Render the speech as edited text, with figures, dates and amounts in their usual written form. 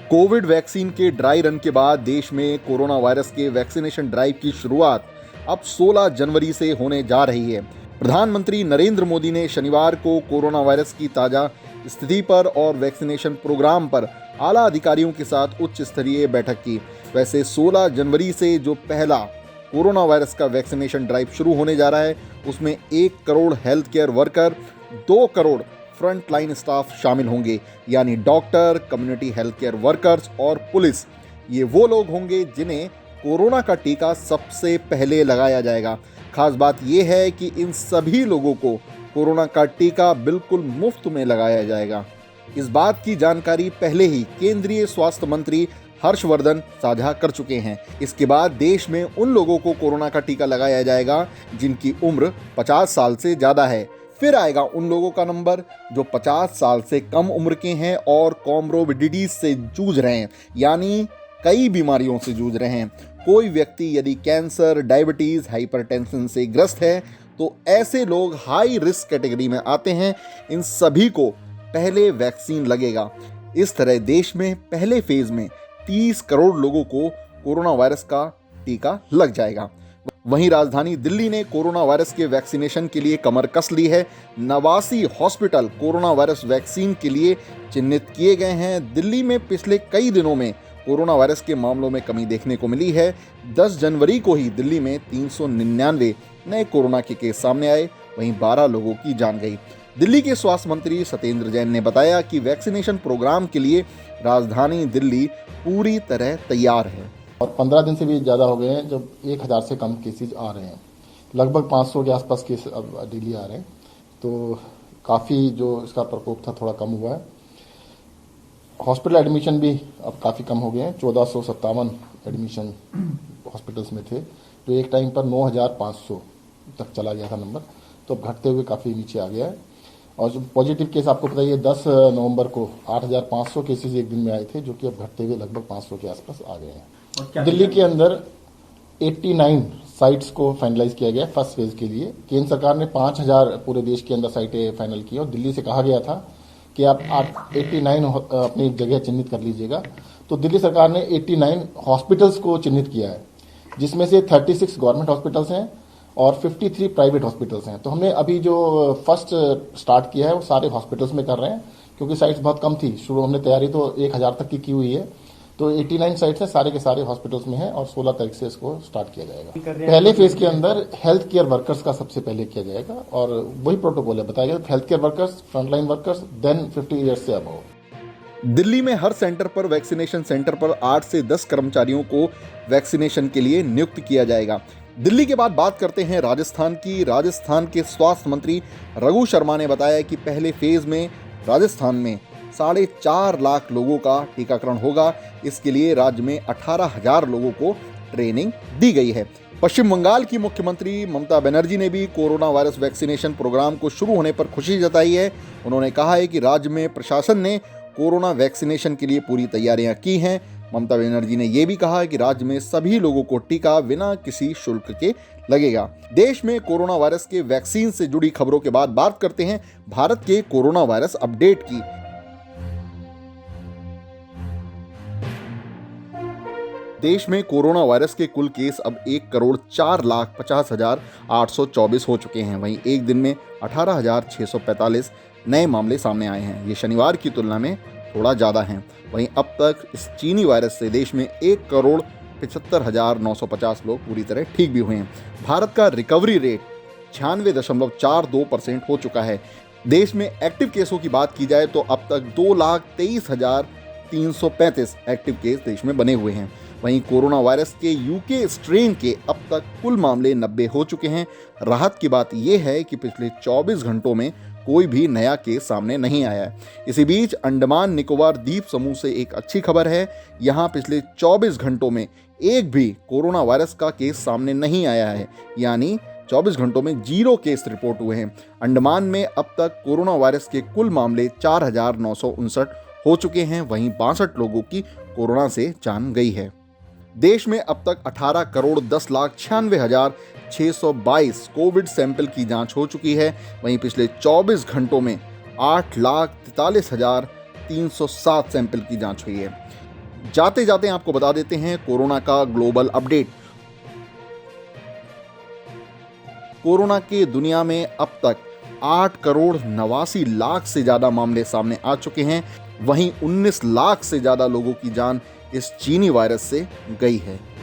Covid vaccine के dry run के बाद देश में कोरोना वायरस के वैक्सीनेशन ड्राइव की शुरुआत अब 16 जनवरी से होने जा रही है। प्रधानमंत्री नरेंद्र मोदी ने शनिवार को कोरोना वायरस की ताज़ा स्थिति पर और वैक्सीनेशन प्रोग्राम पर आला अधिकारियों के साथ उच्च स्तरीय बैठक की। वैसे 16 जनवरी से जो पहला कोरोना वायरस का वैक्सीनेशन ड्राइव शुरू होने जा रहा है, उसमें 1 crore health care worker, 2 crore front line staff शामिल होंगे, यानी doctor, community health care workers और पुलिस। ये वो लोग होंगे जिन्हें कोरोना का टीका सबसे पहले लगाया जाएगा। खास बात यह है कि इन सभी लोगों को कोरोना का टीका बिल्कुल मुफ्त में लगाया जाएगा। इस बात की जानकारी पहले ही केंद्रीय स्वास्थ्य मंत्री हर्षवर्धन साझा कर चुके हैं। इसके बाद देश में उन लोगों को कोरोना का टीका लगाया जाएगा जिनकी उम्र 50 साल से ज़्यादा है। फिर आएगा उन लोगों का नंबर जो 50 साल से कम उम्र के हैं और कॉमोर्बिडिटीज से जूझ रहे हैं, यानी कई बीमारियों से जूझ रहे हैं। कोई व्यक्ति यदि कैंसर, डायबिटीज़, हाइपरटेंशन से ग्रस्त है तो ऐसे लोग हाई रिस्क कैटेगरी में आते हैं। इन सभी को पहले वैक्सीन लगेगा। इस तरह देश में पहले फेज में 30 करोड़ लोगों को कोरोना वायरस का टीका लग जाएगा। वहीं राजधानी दिल्ली ने कोरोना वायरस के वैक्सीनेशन के लिए कमर कस ली है। 89 हॉस्पिटल कोरोना वायरस वैक्सीन के लिए चिन्हित किए गए हैं। दिल्ली में पिछले कई दिनों में कोरोना वायरस के मामलों में कमी देखने को मिली है। 10 जनवरी को ही दिल्ली में 399 नए कोरोना के केस सामने आए, वहीं 12 लोगों की जान गई। दिल्ली के स्वास्थ्य मंत्री सत्येंद्र जैन ने बताया कि वैक्सीनेशन प्रोग्राम के लिए राजधानी दिल्ली पूरी तरह तैयार है। और 15 दिन से भी ज़्यादा हो गए हैं जब 1000 से कम केसेज आ रहे हैं। लगभग 500 के आसपास केस अब डेली आ रहे हैं, तो काफ़ी जो इसका प्रकोप था थोड़ा कम हुआ है। हॉस्पिटल एडमिशन भी अब काफ़ी कम हो गए हैं। 1457 एडमिशन हॉस्पिटल्स में थे, जो एक टाइम पर 9500 तक चला गया था नंबर, तो अब घटते हुए काफ़ी नीचे आ गया है। और जो पॉजिटिव केस आपको पता है 10 नवंबर को 8500 केसेज एक दिन में आए थे, जो कि अब घटते हुए लगभग 500 के आसपास आ गए हैं। दिल्ली के अंदर 89 साइट्स को फाइनलाइज किया गया फर्स्ट फेज के लिए। केंद्र सरकार ने 5000 पूरे देश के अंदर साइटें फाइनल की और दिल्ली से कहा गया था कि आप 89 अपनी जगह चिन्हित कर लीजिएगा। तो दिल्ली सरकार ने 89 हॉस्पिटल्स को चिन्हित किया है, जिसमें से 36 गवर्नमेंट हॉस्पिटल्स हैं और 53 प्राइवेट हॉस्पिटल्स हैं। तो हमने अभी जो फर्स्ट स्टार्ट किया है वो सारे हॉस्पिटल्स में कर रहे हैं, क्योंकि साइट्स बहुत कम थी। शुरू हमने तैयारी तो 1000 तक की हुई है, तो 89 साइट्स है, सारे के सारे हॉस्पिटल्स में है और 16 तारीख से इसको स्टार्ट किया जाएगा। पहले फेज के अंदर हेल्थ केयर वर्कर्स का सबसे पहले किया जाएगा और वही प्रोटोकॉल है बताया गया, health care workers, frontline workers, then 50 years से अबव। दिल्ली में हर सेंटर पर वैक्सीनेशन सेंटर पर 8 से 10 कर्मचारियों को वैक्सीनेशन के लिए नियुक्त किया जाएगा। दिल्ली के बाद बात करते हैं राजस्थान की। राजस्थान के स्वास्थ्य मंत्री रघु शर्मा ने बताया कि पहले फेज में राजस्थान में 4.5 लाख लोगों का टीकाकरण होगा। इसके लिए राज्य में 18,000 लोगों को ट्रेनिंग दी गई है। पश्चिम बंगाल की मुख्यमंत्री ममता बनर्जी ने भी कोरोना वायरस वैक्सीनेशन प्रोग्राम को शुरू होने पर खुशी जताई है। उन्होंने कहा है कि राज्य में प्रशासन ने कोरोना वैक्सीनेशन के लिए पूरी तैयारियां की हैं। ममता बनर्जी ने यह भी कहा है कि राज्य में सभी लोगों को टीका बिना किसी शुल्क के लगेगा। देश में कोरोना वायरस के वैक्सीन से जुड़ी खबरों के बाद बात करते हैं भारत के कोरोना वायरस अपडेट की। देश में कोरोना वायरस के कुल केस अब 1,04,50,824 हो चुके हैं। वहीं एक दिन में 18,645 नए मामले सामने आए हैं। ये शनिवार की तुलना में थोड़ा ज़्यादा हैं। वहीं अब तक इस चीनी वायरस से देश में 1,75,950 लोग पूरी तरह ठीक भी हुए हैं। भारत का रिकवरी रेट 96.42% हो चुका है। देश में एक्टिव केसों की बात की जाए तो अब तक 2,23,335 एक्टिव केस देश में बने हुए हैं। वहीं कोरोना वायरस के यूके स्ट्रेन के अब तक कुल मामले 90 हो चुके हैं। राहत की बात यह है कि पिछले 24 घंटों में कोई भी नया केस सामने नहीं आया है। इसी बीच अंडमान निकोबार द्वीप समूह से एक अच्छी खबर है। यहाँ पिछले 24 घंटों में एक भी कोरोना वायरस का केस सामने नहीं आया है, यानी 24 घंटों में 0 केस रिपोर्ट हुए हैं। अंडमान में अब तक कोरोना वायरस के कुल मामले 4,959 हो चुके हैं। वहीं 62 लोगों की कोरोना से जान गई है। देश में अब तक 18,10,96,622 कोविड सैंपल की जांच हो चुकी है। वहीं पिछले 24 घंटों में 8,43,307 सैंपल की जांच हुई है। जाते जाते आपको बता देते हैं कोरोना का ग्लोबल अपडेट। कोरोना के दुनिया में अब तक 8,89,00,000 से ज्यादा मामले सामने आ चुके हैं। वहीं 19 लाख से ज्यादा लोगों की जान इस चीनी वायरस से गई है।